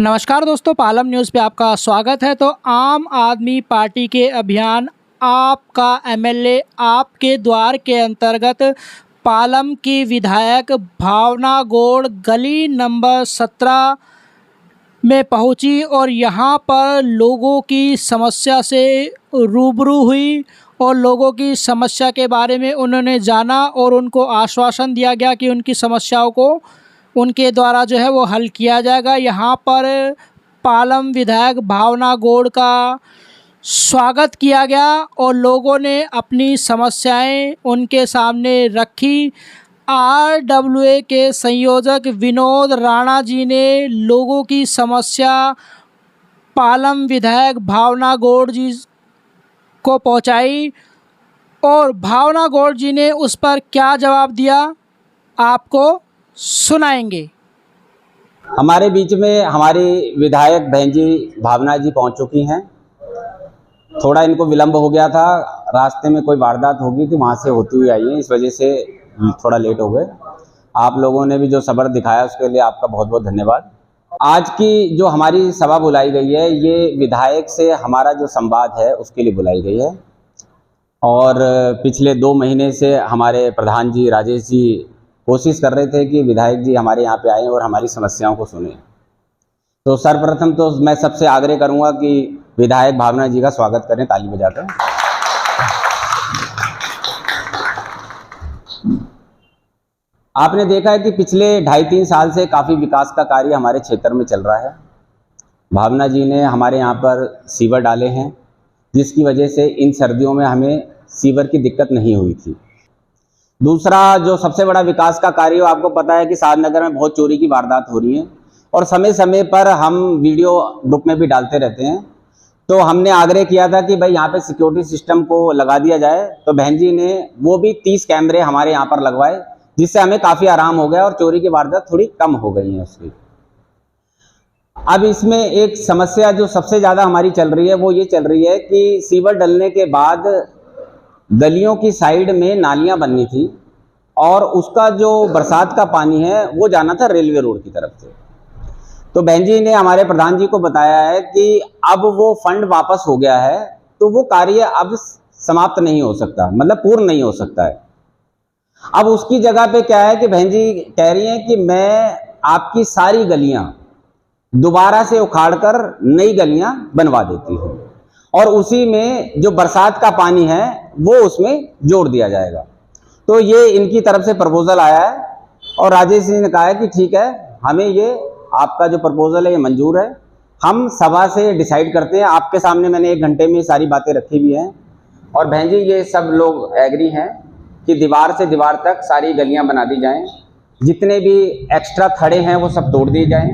नमस्कार दोस्तों, पालम न्यूज़ पे आपका स्वागत है। तो आम आदमी पार्टी के अभियान आपका एमएलए आपके द्वार के अंतर्गत पालम की विधायक भावना गौड़ गली नंबर 17 में पहुंची और यहां पर लोगों की समस्या से रूबरू हुई और लोगों की समस्या के बारे में उन्होंने जाना और उनको आश्वासन दिया गया कि उनकी समस्याओं को उनके द्वारा जो है वो हल किया जाएगा। यहाँ पर पालम विधायक भावना गौड़ का स्वागत किया गया और लोगों ने अपनी समस्याएं उनके सामने रखी। आरडब्ल्यूए के संयोजक विनोद राणा जी ने लोगों की समस्या पालम विधायक भावना गौड़ जी को पहुंचाई और भावना गौड़ जी ने उस पर क्या जवाब दिया आपको सुनाएंगे। हमारे बीच में हमारी विधायक बहन जी भावना जी पहुंच चुकी हैं। थोड़ा इनको विलंब हो गया था, रास्ते में कोई वारदात हो गई थी, वहां से होती हुई आई है, इस वजह से थोड़ा लेट हो गए। आप लोगों ने भी जो सब्र दिखाया उसके लिए आपका बहुत बहुत धन्यवाद। आज की जो हमारी सभा बुलाई गई है ये विधायक से हमारा जो संवाद है उसके लिए बुलाई गई है और पिछले 2 महीने से हमारे प्रधान जी राजेश जी कोशिश कर रहे थे कि विधायक जी हमारे यहाँ पे आए और हमारी समस्याओं को सुने। तो सर्वप्रथम तो मैं सबसे आग्रह करूंगा कि विधायक भावना जी का स्वागत करें ताली बजाकर। आपने देखा है कि पिछले 2.5-3 साल से काफ़ी विकास का कार्य हमारे क्षेत्र में चल रहा है। भावना जी ने हमारे यहाँ पर सीवर डाले हैं जिसकी वजह से इन सर्दियों में हमें सीवर की दिक्कत नहीं हुई थी। दूसरा जो सबसे बड़ा विकास का कार्य हो, आपको पता है कि साधनगर में बहुत चोरी की वारदात हो रही है और समय समय पर हम वीडियो ग्रुप में भी डालते रहते हैं। तो हमने आग्रह किया था कि भाई यहाँ पे सिक्योरिटी सिस्टम को लगा दिया जाए, तो बहन जी ने वो भी 30 कैमरे हमारे यहाँ पर लगवाए जिससे हमें काफ़ी आराम हो गया और चोरी की वारदात थोड़ी कम हो गई है उसकी। अब इसमें एक समस्या जो सबसे ज़्यादा हमारी चल रही है वो ये चल रही है कि सीवर डलने के बाद गलियों की साइड में नालियां बननी थी और उसका जो बरसात का पानी है वो जाना था रेलवे रोड की तरफ से। तो बहन जी ने हमारे प्रधान जी को बताया है कि अब वो फंड वापस हो गया है तो वो कार्य अब समाप्त नहीं हो सकता, मतलब पूर्ण नहीं हो सकता है। अब उसकी जगह पे क्या है कि बहन जी कह रही हैं कि मैं आपकी सारी गलियां दोबारा से उखाड़कर नई गलियां बनवा देती हूँ और उसी में जो बरसात का पानी है वो उसमें जोड़ दिया जाएगा। तो ये इनकी तरफ से प्रपोजल आया है और राजेश जी ने कहा है कि ठीक है, हमें ये आपका जो प्रपोजल है ये मंजूर है, हम सभा से डिसाइड करते हैं। आपके सामने मैंने 1 घंटे में सारी बातें रखी हुई हैं और बहन जी ये सब लोग एग्री हैं कि दीवार से दीवार तक सारी गलियां बना दी जाएं, जितने भी एक्स्ट्रा खड़े हैं वो सब तोड़ दिए जाएं,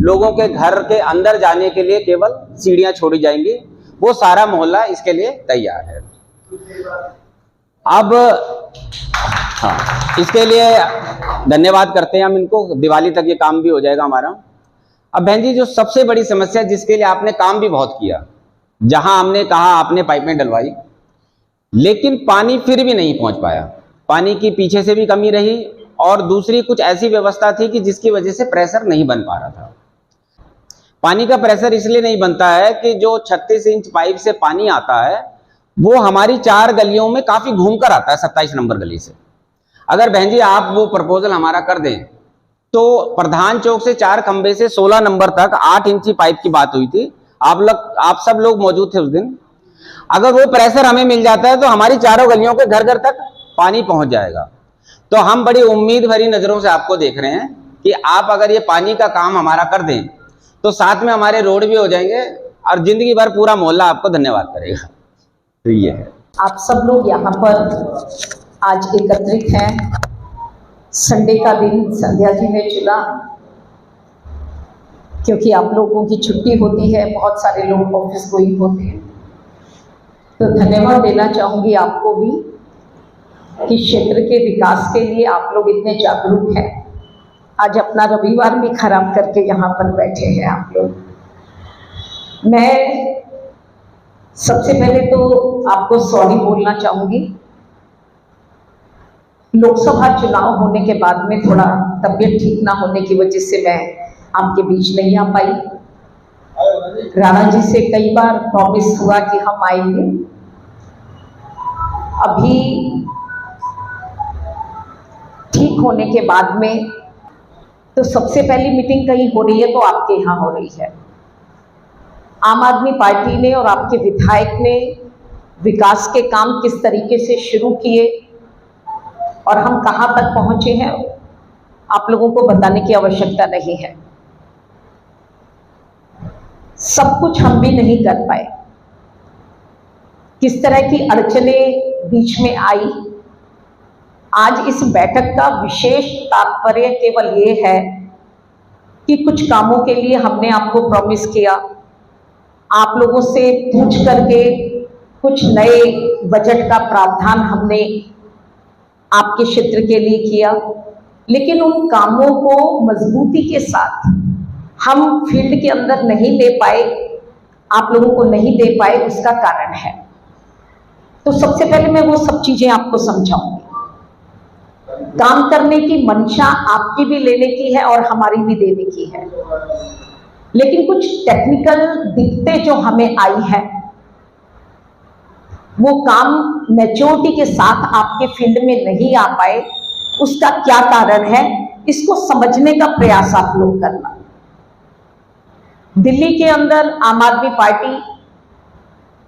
लोगों के घर के अंदर जाने के लिए केवल सीढ़ियां छोड़ी जाएंगी, वो सारा मोहल्ला इसके लिए तैयार है। अब हाँ, इसके लिए धन्यवाद करते हैं हम इनको, दिवाली तक ये काम भी हो जाएगा हमारा। अब बहन जी जो सबसे बड़ी समस्या जिसके लिए आपने काम भी बहुत किया, जहां हमने कहा आपने पाइपें डलवाई लेकिन पानी फिर भी नहीं पहुंच पाया, पानी की पीछे से भी कमी रही और दूसरी कुछ ऐसी व्यवस्था थी कि जिसकी वजह से प्रेशर नहीं बन पा रहा था। पानी का प्रेशर इसलिए नहीं बनता है कि जो 36 इंच पाइप से पानी आता है वो हमारी 4 गलियों में काफी घूमकर आता है 27 नंबर गली से। अगर बहन जी आप वो प्रपोजल हमारा कर दें तो प्रधान चौक से 4 खंबे से 16 नंबर तक 8 इंची पाइप की बात हुई थी, आप सब लोग मौजूद थे उस दिन। अगर वो प्रेशर हमें मिल जाता है तो हमारी 4 गलियों के घर घर तक पानी पहुंच जाएगा। तो हम बड़ी उम्मीद भरी नजरों से आपको देख रहे हैं कि आप अगर ये पानी का काम हमारा कर दें तो साथ में हमारे रोड भी हो जाएंगे और जिंदगी भर पूरा मोहल्ला आपको धन्यवाद करेगा। तो ये है, आप सब लोग यहाँ पर आज एकत्रित हैं। संडे का दिन संध्या जी ने चुना क्योंकि आप लोगों की छुट्टी होती है, बहुत सारे लोग ऑफिस गोइंग होते हैं। तो धन्यवाद देना चाहूँगी आपको भी कि क्षेत्र के विकास के लिए आप लोग इतने जागरूक हैं। आज अपना रविवार भी खराब करके यहाँ पर बैठे हैं आप लोग। मैं सबसे पहले तो आपको सॉरी बोलना चाहूँगी। लोकसभा चुनाव होने के बाद में थोड़ा तबीयत ठीक ना होने की वजह से मैं आपके बीच नहीं आ पाई। राणा जी से कई बार प्रॉमिस हुआ कि हम आएंगे। अभी ठीक होने के बाद में तो सबसे पहली मीटिंग कहीं हो रही है तो आपके यहाँ हो रही है। आम आदमी पार्टी ने और आपके विधायक ने विकास के काम किस तरीके से शुरू किए और हम कहाँ तक पहुँचे हैं, आप लोगों को बताने की आवश्यकता नहीं है। सब कुछ हम भी नहीं कर पाए, किस तरह की अड़चनें बीच में आई। आज इस बैठक का विशेष तात्पर्य केवल ये है कि कुछ कामों के लिए हमने आपको प्रॉमिस किया, आप लोगों से पूछ करके कुछ नए बजट का प्रावधान हमने आपके क्षेत्र के लिए किया, लेकिन उन कामों को मजबूती के साथ हम फील्ड के अंदर नहीं ले पाए, आप लोगों को नहीं दे पाए। उसका कारण है, तो सबसे पहले मैं वो सब चीजें आपको समझाऊंगी। काम करने की मंशा आपकी भी लेने की है और हमारी भी देने की है, लेकिन कुछ टेक्निकल दिक्कतें जो हमें आई है, वो काम मैच्योरिटी के साथ आपके फील्ड में नहीं आ पाए। उसका क्या कारण है, इसको समझने का प्रयास आप लोग करना। दिल्ली के अंदर आम आदमी पार्टी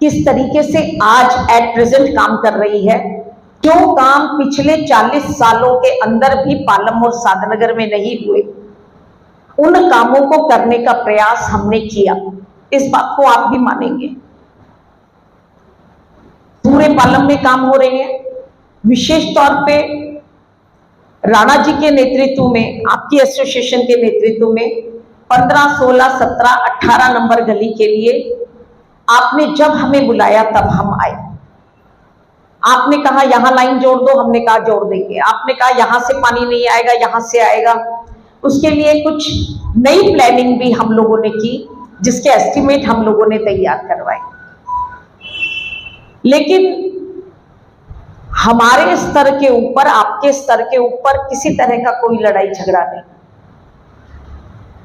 किस तरीके से आज एट प्रेजेंट काम कर रही है, जो काम पिछले 40 सालों के अंदर भी पालम और सादनगर में नहीं हुए, उन कामों को करने का प्रयास हमने किया। इस बात को आप भी मानेंगे। पूरे पालम में काम हो रहे हैं। विशेष तौर पे राणा जी के नेतृत्व में, आपकी एसोसिएशन के नेतृत्व में 15, 16, 17, 18 नंबर गली के लिए आपने जब हमें बुलाया तब हम आए। आपने कहा यहां लाइन जोड़ दो, हमने कहा जोड़ देंगे। आपने कहा यहां से पानी नहीं आएगा, यहां से आएगा। उसके लिए कुछ नई प्लानिंग भी हम लोगों ने की, जिसके एस्टीमेट हम लोगों ने तैयार करवाए। लेकिन हमारे स्तर के ऊपर, आपके स्तर के ऊपर किसी तरह का कोई लड़ाई झगड़ा नहीं,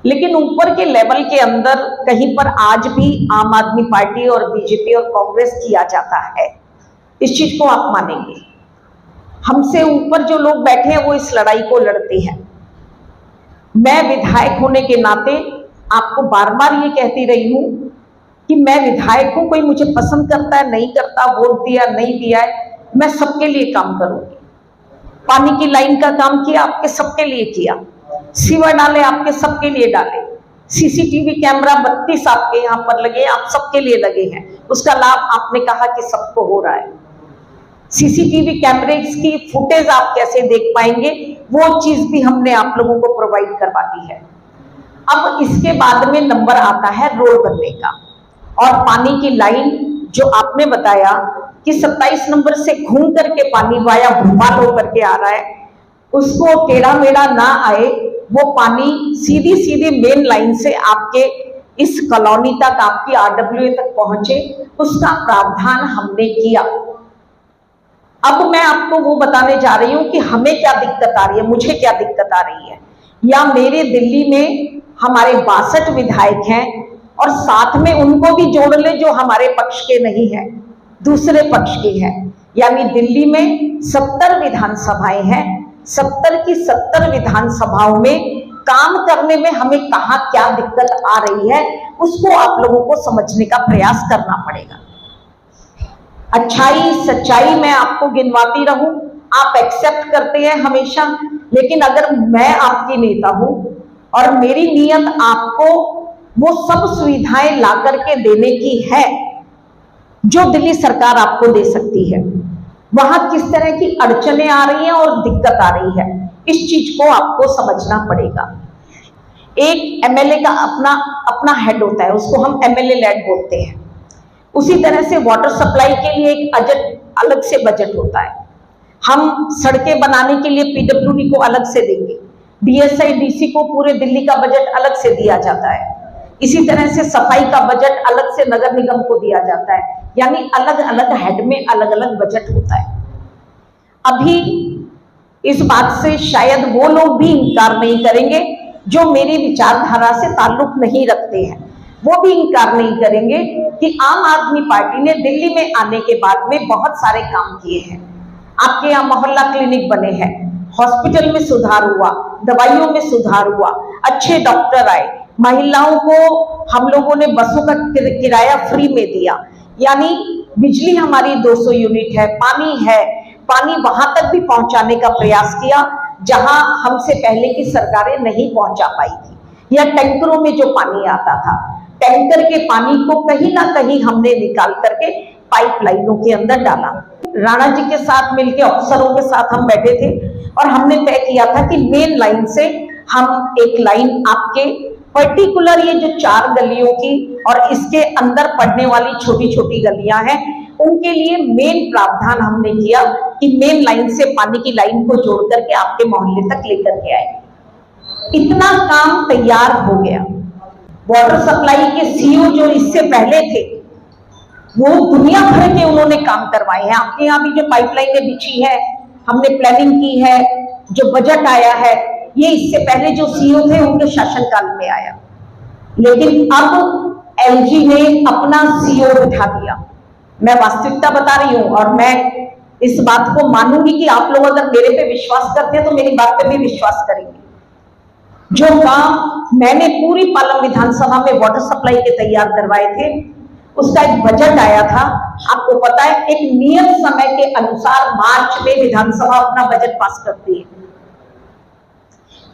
लेकिन ऊपर के लेवल के अंदर कहीं पर आज भी आम आदमी पार्टी और बीजेपी और कांग्रेस किया जाता है। इस चीज को आप मानेंगे। हमसे ऊपर जो लोग बैठे हैं वो इस लड़ाई को लड़ते हैं। मैं विधायक होने के नाते आपको बार बार ये कहती रही हूं कि मैं विधायक हूं, कोई मुझे पसंद करता है नहीं करता, वोट दिया नहीं दिया है, मैं सबके लिए काम करूंगी। पानी की लाइन का काम किया, आपके सबके लिए किया। सीवर डाले, आपके सबके लिए डाले। सीसीटीवी कैमरा 32 आपके यहाँ पर लगे, आप सबके लिए लगे हैं। उसका लाभ आपने कहा कि सबको हो रहा है। सीसीटीवी कैमरे की फुटेज आप कैसे देख पाएंगे, वो चीज भी हमने आप लोगों को प्रोवाइड करवा दी है। अब इसके बाद में नंबर आता है रोड बनने का, और पानी की लाइन जो आपने बताया कि 27 नंबर से घूम करके पानी वाया भोपाल होकर के आ रहा है, उसको टेढ़ा मेढ़ा ना आए, वो पानी सीधी सीधी मेन लाइन से आपके इस कॉलोनी तक, आपकी आरडब्ल्यूए तक पहुंचे, उसका प्रावधान हमने किया। अब मैं आपको वो बताने जा रही हूं कि हमें क्या दिक्कत आ रही है, मुझे क्या दिक्कत आ रही है, या मेरे दिल्ली में हमारे 62 विधायक हैं और साथ में उनको भी जोड़ ले जो हमारे पक्ष के नहीं है, दूसरे पक्ष के हैं। यानी दिल्ली में 70 विधानसभाएं हैं। 70 की 70 विधानसभाओं में काम करने में हमें कहाँ क्या दिक्कत आ रही है, उसको आप लोगों को समझने का प्रयास करना पड़ेगा। अच्छाई सच्चाई मैं आपको गिनवाती रहूं, आप एक्सेप्ट करते हैं हमेशा, लेकिन अगर मैं आपकी नेता हूं और मेरी नियत आपको वो सब सुविधाएं ला करके देने की है जो दिल्ली सरकार आपको दे सकती है, वहां किस तरह की अड़चनें आ रही हैं और दिक्कत आ रही है, इस चीज को आपको समझना पड़ेगा। एक एमएलए का अपना हेड होता है, उसको हम एमएलए लेड बोलते हैं। उसी तरह से वाटर सप्लाई के लिए एक अलग से बजट होता है। हम सड़कें बनाने के लिए पीडब्ल्यूडी को अलग से देंगे, डीएसआई डीसी को पूरे दिल्ली का बजट अलग से दिया जाता है। इसी तरह से सफाई का बजट अलग से नगर निगम को दिया जाता है। यानी अलग अलग हेड में अलग अलग बजट होता है। अभी इस बात से शायद वो लोग भी इनकार नहीं करेंगे जो मेरी विचारधारा से ताल्लुक नहीं रखते हैं। वो भी इनकार नहीं करेंगे कि आम आदमी पार्टी ने दिल्ली में आने के बाद में बहुत सारे काम किए हैं। आपके यहाँ मोहल्ला क्लिनिक बने हैं, हॉस्पिटल में सुधार हुआ, दवाइयों में सुधार हुआ, अच्छे डॉक्टर आए, महिलाओं को हम लोगों ने बसों का किराया फ्री में दिया, यानी बिजली हमारी 200 यूनिट है, पानी वहां तक भी पहुंचाने का प्रयास किया जहां हमसे पहले की सरकारें नहीं पहुंचा पाई थी। या टैंकरों में जो पानी आता था, टैंकर के पानी को कहीं ना कहीं हमने निकाल करके पाइपलाइनों के अंदर डाला। राणा जी के साथ मिलकर अफसरों के साथ हम बैठे थे और हमने तय किया था कि मेन लाइन से हम एक लाइन आपके पर्टिकुलर ये जो 4 गलियों की और इसके अंदर पड़ने वाली छोटी छोटी गलियां हैं, उनके लिए मेन प्रावधान हमने किया कि मेन लाइन से पानी की लाइन को जोड़ करके आपके मोहल्ले तक लेकर के आए। इतना काम तैयार हो गया। वाटर सप्लाई के सीईओ जो इससे पहले थे, वो दुनिया भर के उन्होंने काम करवाए हैं। आपके यहाँ भी जो पाइपलाइनें बिछी है, हमने प्लानिंग की है, जो बजट आया है, ये इससे पहले जो सीईओ थे उनके शासनकाल में आया। लेकिन अब एलजी ने अपना सीईओ बिठा दिया। मैं वास्तविकता बता रही हूं और मैं इस बात को मानूंगी कि आप लोग अगर मेरे पे विश्वास करते हैं तो मेरी बात पे भी विश्वास करेंगे। जो काम मैंने पूरी पालम विधानसभा में वाटर सप्लाई के तैयार करवाए थे, उसका एक बजट आया था। आपको पता है, एक नियत समय के अनुसार मार्च में विधानसभा अपना बजट पास करती है।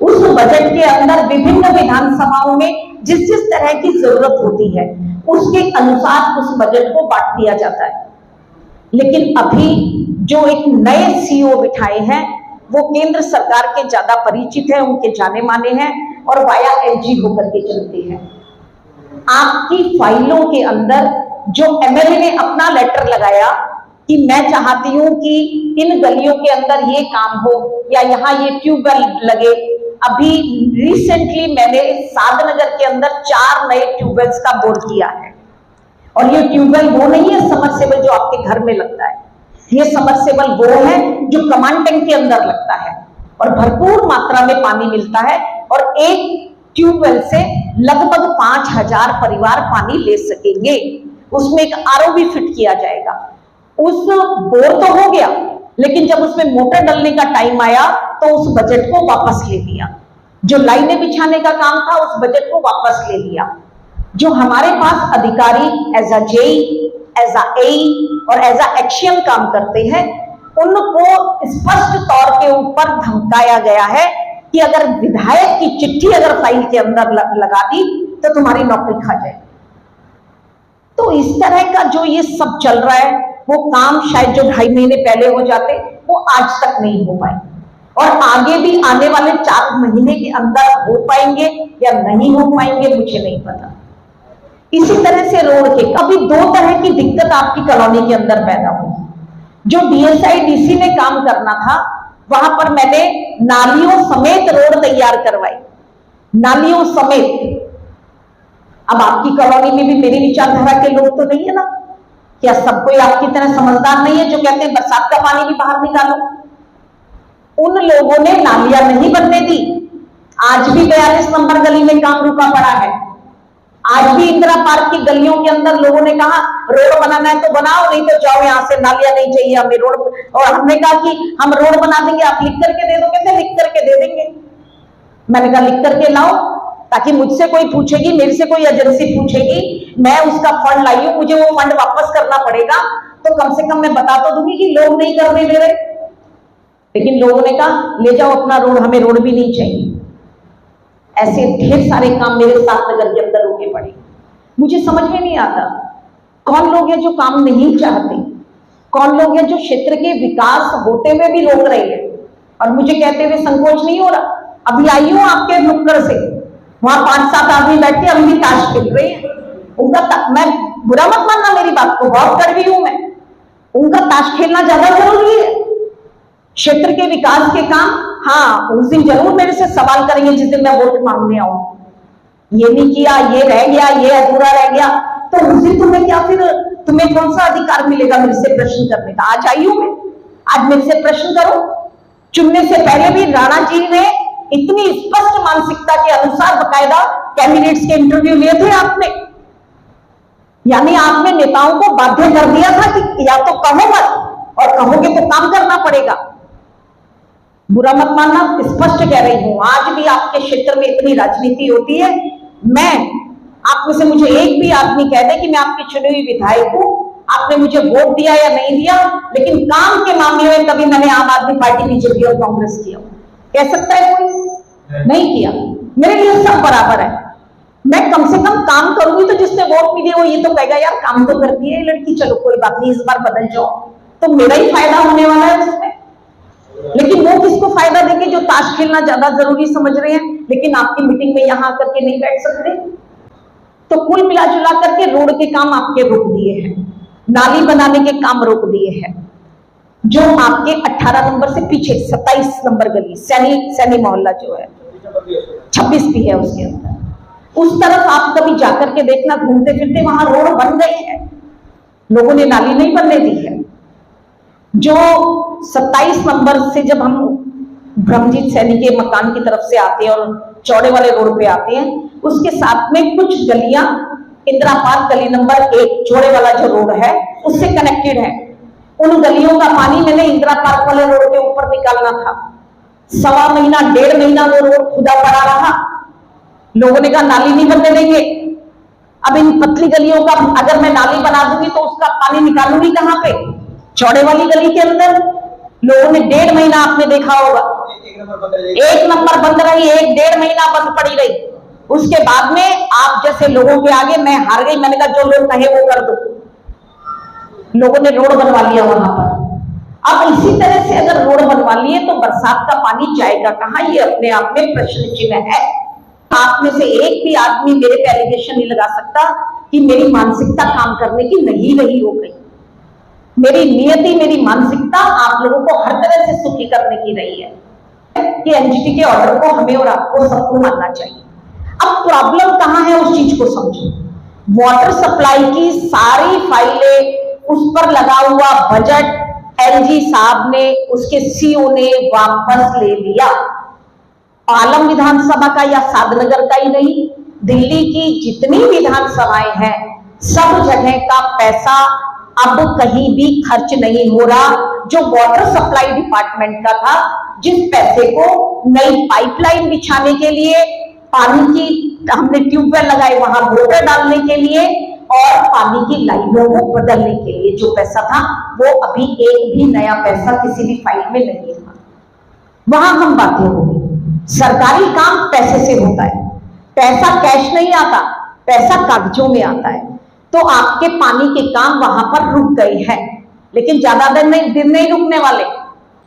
उस बजट के अंदर विभिन्न विधानसभाओं में जिस जिस तरह की जरूरत होती है, उसके अनुसार उस बजट को बांट दिया जाता है। लेकिन अभी जो एक नए सीईओ बिठाए हैं, वो केंद्र सरकार के ज्यादा परिचित हैं, उनके जाने माने हैं और वाया एलजी होकर के चलते हैं। आपकी फाइलों के अंदर जो एमएलए ने अपना लेटर लगाया कि मैं चाहती हूं कि इन गलियों के अंदर ये काम हो या यहाँ ये ट्यूबवेल लगे। अभी रिसेंटली मैंने साधनगर के अंदर 4 नए ट्यूबवेल्स का बोर किया है। और ये ट्यूबवेल वो नहीं है समरसेबल जो आपके घर में लगता है, ये समरसेबल वो है जो कमांड टैंक के अंदर लगता है और भरपूर मात्रा में पानी मिलता है। और एक ट्यूबवेल से लगभग 5000 परिवार पानी ले सकेंगे। उसमें एक आरओ भी फिट किया जाएगा। उस बोर तो हो गया, लेकिन जब उसमें मोटर डालने का टाइम आया तो उस बजट को वापस ले लिया। जो लाइनें बिछाने का काम था, उस बजट को वापस ले लिया। जो हमारे पास अधिकारी as a JE, as a AE और एज अ एक्शन काम करते हैं, उनको स्पष्ट तौर के ऊपर धमकाया गया है कि अगर विधायक की चिट्ठी अगर फाइल के अंदर लगा दी तो तुम्हारी नौकरी खा जाए। तो इस तरह का जो ये सब चल रहा है, वो काम शायद जो 2.5 महीने पहले हो जाते, वो आज तक नहीं हो पाए और आगे भी आने वाले 4 महीने के अंदर हो पाएंगे या नहीं हो पाएंगे, मुझे नहीं पता। इसी तरह से रोड के अभी 2 तरह की दिक्कत आपकी कॉलोनी के अंदर पैदा हुई। जो डीएसआई डीसी ने काम करना था, वहां पर मैंने नालियों समेत रोड तैयार करवाई, नालियों समेत। अब आपकी कॉलोनी में भी मेरी विचारधारा के लोग तो नहीं है ना, क्या सब कोई आपकी तरह समझदार नहीं है जो कहते हैं बरसात का पानी भी बाहर निकालो। उन लोगों ने नालियां नहीं बनने दी। आज भी 42 नंबर गली में काम रुका पड़ा है। आज भी इंदिरा पार्क की गलियों के अंदर लोगों ने कहा रोड बनाना है तो बनाओ, नहीं तो जाओ यहाँ से, नालियां नहीं चाहिए हमें रोड। और हमने कहा कि हम रोड बना देंगे, आप लिख करके दे दो। कहते लिख करके दे देंगे। मैंने कहा लिख करके लाओ, ताकि मुझसे कोई पूछेगी, मेरे से कोई एजेंसी पूछेगी, मैं उसका फंड लाई हूं, मुझे वो फंड वापस करना पड़ेगा, तो कम से कम मैं बता तो दूंगी कि लोग नहीं करने दे रहे। लेकिन लोगों ने कहा ले जाओ अपना रोड, हमें रोड भी नहीं चाहिए। ऐसे ढेर सारे काम मेरे साथ नगर के अंदर रुके पड़े। मुझे समझ में नहीं आता कौन लोग हैं जो काम नहीं चाहते, कौन लोग हैं जो क्षेत्र के विकास होते हुए भी रोक रहे हैं। और मुझे कहते हुए संकोच नहीं हो रहा। अभी आई हूं आपके नुक्कड़ से, वहां 5-7 आदमी बैठ के अभी भी ताश खेल रहे हैं। उनका मैं बुरा मत मानना मेरी बात को, बहुत कड़वी हूं मैं। उनका ताश खेलना ज्यादा जरूरी है। क्षेत्र के विकास के काम, हाँ, उस दिन जरूर मेरे से सवाल करेंगे जिस दिन मैं वोट मांगने आऊं, ये नहीं किया, ये रह गया, ये अधूरा रह गया। तो उस दिन तुम्हें क्या, फिर तुम्हें कौन सा अधिकार मिलेगा मेरे से प्रश्न करने का? आज आई हूं मैं, आज मेरे से प्रश्न करो। चुनने से पहले भी राणा जी ने इतनी स्पष्ट मानसिकता के अनुसार बकायदा कैंडिडेट्स के इंटरव्यू लिए थे आपने, यानी आपने नेताओं को बाध्य कर दिया था कि या तो कहो मत और कहोगे तो काम करना पड़ेगा। बुरा मत मानना, स्पष्ट कह रही हूं, आज भी आपके क्षेत्र में इतनी राजनीति होती है। मैं आप में से मुझे एक भी आदमी कह दे कि मैं आपकी चुनी हुई विधायक हूं, आपने मुझे वोट दिया या नहीं दिया, लेकिन काम के मामले में कभी मैंने आम आदमी पार्टी, बीजेपी और कांग्रेस किया, कह सकता है कोई? नहीं किया। मेरे लिए सब बराबर है। मैं कम से कम काम करूंगी तो जिसने वोट नहीं दिया वो ये तो कहेगा यार काम तो करती है लड़की, चलो कोई बात नहीं, इस बार बदल जाओ, तो मेरा ही फायदा होने वाला है उसमें। लेकिन वो किसको फायदा देंगे जो ताश खेलना ज्यादा जरूरी समझ रहे हैं, लेकिन आपकी मीटिंग में यहां आकर के नहीं बैठ सकते। तो कुल मिला जुला करके रोड के काम आपके रोक दिए हैं, नाली बनाने के काम रोक दिए हैं। जो आपके 18 नंबर से पीछे 27 नंबर गली सैनी मोहल्ला जो है, 26 भी है उसके अंदर, उस तरफ आप कभी जाकर के देखना, घूमते फिरते वहां रोड बन गई है, लोगों ने नाली नहीं बनने दी है। जो 27 नंबर से जब हम ब्रह्मजीत सैनी के मकान की तरफ से आते हैं और चौड़े वाले रोड पे आते हैं, उसके साथ में कुछ गलियां इंदिरा पार्क गली नंबर 1 चौड़े वाला जो रोड है उससे कनेक्टेड है। उन गलियों का पानी मैंने इंदिरा पार्क वाले रोड के ऊपर निकालना था। 1.25 महीना 1.5 महीना वो रोड खुदा पड़ा रहा। लोगों ने कहा नाली नहीं बनने देंगे। अब इन पतली गलियों का अगर मैं नाली बना दूंगी तो उसका पानी निकालूंगी कहां पे? चौड़े वाली गली के अंदर। लोगों ने 1.5 महीना आपने देखा होगा, 1 नंबर बंद रही, 1-1.5 महीना बंद पड़ी रही। उसके बाद में आप जैसे लोगों के आगे मैं हार गई, मैंने कहा जो लोग कहे वो कर दो। लोगों ने रोड बनवा लिया वहां पर। अब इसी तरह से अगर रोड बनवा लिए तो बरसात का पानी जाएगा कहां? ये अपने आप में प्रश्न चिन्ह है। आप में से एक भी आदमी मेरे पे एलिगेशन नहीं लगा सकता कि मेरी मानसिकता काम करने की नहीं रही हो गई। मेरी नियति, मेरी मानसिकता आप लोगों को हर तरह से सुखी करने की रही है कि एनजीटी के ऑर्डर को हमें और आपको सबको मानना चाहिए। अब प्रॉब्लम कहां है उस चीज को समझो। वाटर सप्लाई की सारी फाइलें, उस पर लगा हुआ बजट एलजी साहब ने, उसके सीओ ने वापस ले लिया। आलम विधानसभा का या सादनगर का ही नहीं, दिल्ली की जितनी विधानसभाएं हैं सब जगह का पैसा अब कहीं भी खर्च नहीं हो रहा। जो वाटर सप्लाई डिपार्टमेंट का था, जिस पैसे को नई पाइपलाइन बिछाने के लिए, पानी की हमने ट्यूबवेल लगाए वहां मोटर डालने के लिए और पानी की लाइनों को बदलने के लिए जो पैसा था, वो अभी एक भी नया पैसा किसी भी फाइल में नहीं था। वहां हम बातें होंगी। सरकारी काम पैसे से होता है, पैसा कैश नहीं आता, पैसा कागजों में आता है। तो आपके पानी के काम वहां पर रुक गए हैं, लेकिन ज्यादा दिन नहीं रुकने वाले।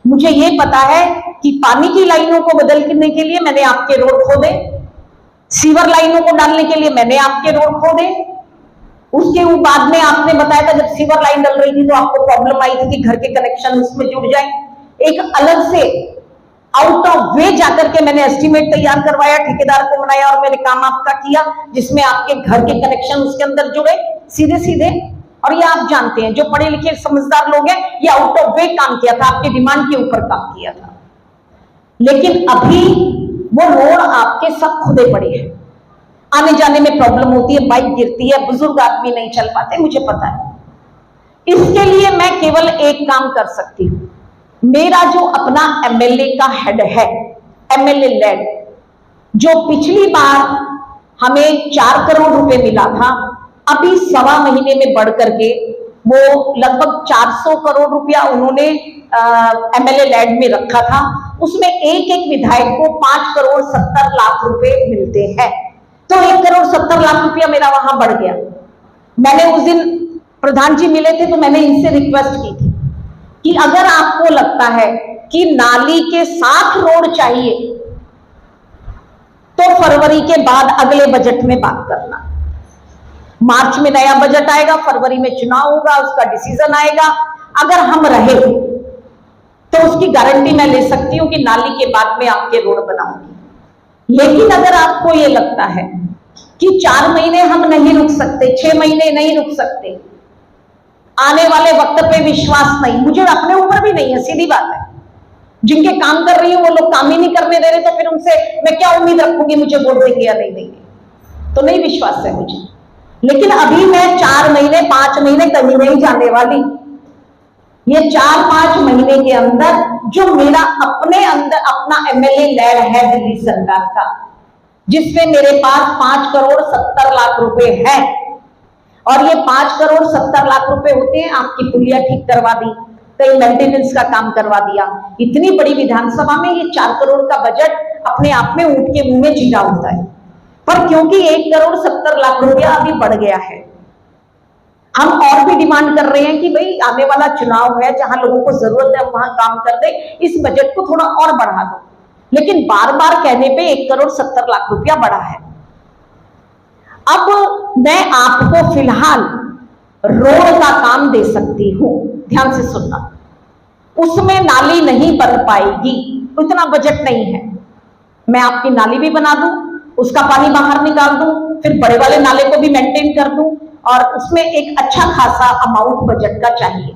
मुझे ये पता है कि पानी की लाइनों को बदलने के लिए मैंने आपके रोड खोदे, सीवर लाइनों को डालने के लिए मैंने आपके रोड खोदे। उसके बाद में आपने बताया था जब सीवर लाइन डल रही थी तो आपको प्रॉब्लम आई थी कि घर के कनेक्शन उसमें जुड़ जाए। एक अलग से आउट ऑफ वे जाकर के मैंने एस्टीमेट तैयार करवाया, ठेकेदार को बनाया और मैंने काम आपका किया, जिसमें आपके घर के कनेक्शन उसके अंदर जुड़े सीधे सीधे। और ये आप जानते हैं, जो पढ़े लिखे समझदार लोग हैं, ये आउट ऑफ वे काम किया था, आपके डिमांड के ऊपर काम किया था। लेकिन अभी वो रोड आपके सब खुदे पड़े हैं, आने जाने में प्रॉब्लम होती है, बाइक गिरती है, बुजुर्ग आदमी नहीं चल पाते, मुझे पता है। इसके लिए मैं केवल एक काम कर सकती हूं। मेरा जो अपना एमएलए का हेड है, एमएलए लेड, जो पिछली बार हमें 4 करोड़ रुपए मिला था, अभी 1.25 महीने में बढ़ करके वो लगभग 400 करोड़ रुपया उन्होंने एमएलए लेड में रखा था। उसमें एक एक विधायक को 5 करोड़ 70 लाख रुपए मिलते हैं, तो 1 करोड़ 70 लाख रुपया मेरा वहां बढ़ गया। मैंने उस दिन प्रधान जी मिले थे तो मैंने इनसे रिक्वेस्ट की थी कि अगर आपको लगता है कि नाली के साथ रोड चाहिए तो फरवरी के बाद अगले बजट में बात करना। मार्च में नया बजट आएगा, फरवरी में चुनाव होगा, उसका डिसीजन आएगा। अगर हम रहे तो उसकी गारंटी मैं ले सकती हूं कि नाली के बाद में आपके रोड बनाऊंगी। लेकिन अगर आपको यह लगता है कि 4 महीने हम नहीं रुक सकते, 6 महीने नहीं रुक सकते, आने वाले वक्त पे विश्वास नहीं, मुझे अपने ऊपर भी नहीं है, सीधी बात है। जिनके काम कर रही हूं वो लोग काम ही नहीं करने दे रहे, तो फिर उनसे मैं क्या उम्मीद रखूंगी मुझे वोट देंगे या नहीं देंगे? तो नहीं विश्वास है मुझे। लेकिन अभी मैं 4 महीने 5 महीने कहीं नहीं जाने वाली। ये 4-5 महीने के अंदर जो मेरा अपने अंदर अपना एमएलए लैड है दिल्ली सरकार का, जिसमें मेरे पास 5 करोड़ 70 लाख रुपए है, और ये 5 करोड़ 70 लाख रुपए होते हैं, आपकी पुलिया ठीक करवा दी, कई मेंटेनेंस का काम करवा दिया। इतनी बड़ी विधानसभा में ये 4 करोड़ का बजट अपने आप में ऊंट के मुंह में जीरा होता है, पर क्योंकि 1 करोड़ 70 लाख रुपया अभी बढ़ गया है, हम और भी डिमांड कर रहे हैं कि भाई आने वाला चुनाव है, जहां लोगों को जरूरत है वहां काम कर दे, इस बजट को थोड़ा और बढ़ा दो। लेकिन बार बार कहने पे 1 करोड़ 70 लाख रुपया बढ़ा है। अब मैं आपको फिलहाल रोड का काम दे सकती हूं, ध्यान से सुनना। उसमें नाली नहीं बन पाएगी, इतना बजट नहीं है। मैं आपकी नाली भी बना दूं, उसका पानी बाहर निकाल दूं, फिर बड़े वाले नाले को भी मेंटेन कर दूं, और उसमें एक अच्छा खासा अमाउंट बजट का चाहिए,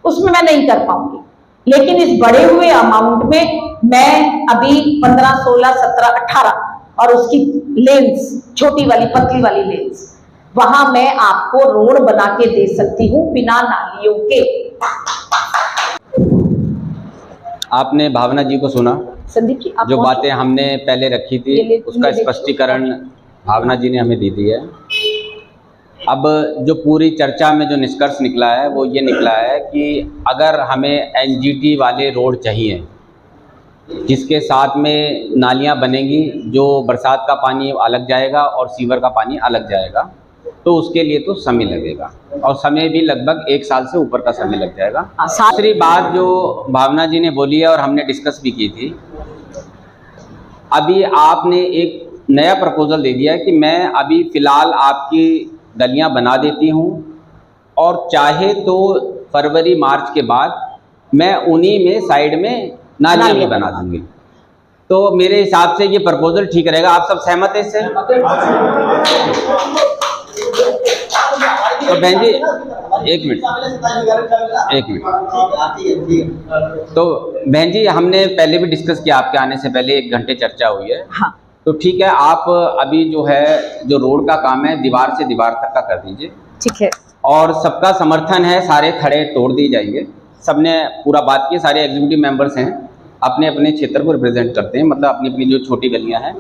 उसमें मैं नहीं कर पाऊंगी। लेकिन इस बढ़े हुए अमाउंट में मैं अभी 15, 16, 17, 18 और उसकी लेंस, छोटी वाली पतली वाली लेंस, वहां मैं आपको रोड बना के दे सकती हूं बिना नालियों के। आपने भावना जी को सुना, संदीप जी, आप जो बातें हमने पहले रखी थी उसका स्पष्टीकरण भावना जी ने हमें दे दिया है। अब जो पूरी चर्चा में जो निष्कर्ष निकला है वो ये निकला है कि अगर हमें एनजीटी वाले रोड चाहिए, जिसके साथ में नालियां बनेंगी, जो बरसात का पानी अलग जाएगा और सीवर का पानी अलग जाएगा, तो उसके लिए तो समय लगेगा, और समय भी लगभग 1 साल से ऊपर का समय लग जाएगा। दूसरी बात जो भावना जी ने बोली है और हमने डिस्कस भी की थी, अभी आपने एक नया प्रपोजल दे दिया है कि मैं अभी फ़िलहाल आपकी गलियां बना देती हूं, और चाहे तो फरवरी मार्च के बाद मैं उन्हीं में साइड में नालियां भी बना दूंगी। तो मेरे हिसाब से ये प्रपोजल ठीक रहेगा। आप सब सहमत हैं इससे? तो बहन जी एक मिनट। तो बहन जी, हमने पहले भी डिस्कस किया, आपके आने से पहले 1 घंटे चर्चा हुई है। हाँ। तो ठीक है, आप अभी जो है जो रोड का काम है दीवार से दीवार तक का कर दीजिए। ठीक है। और सबका समर्थन है, सारे खड़े तोड़ दी जाएंगे। सबने पूरा बात की, सारे एग्जीक्यूटिव मेंबर्स हैं, अपने अपने क्षेत्र को रिप्रेजेंट करते हैं, मतलब अपनी अपनी जो छोटी गलियां हैं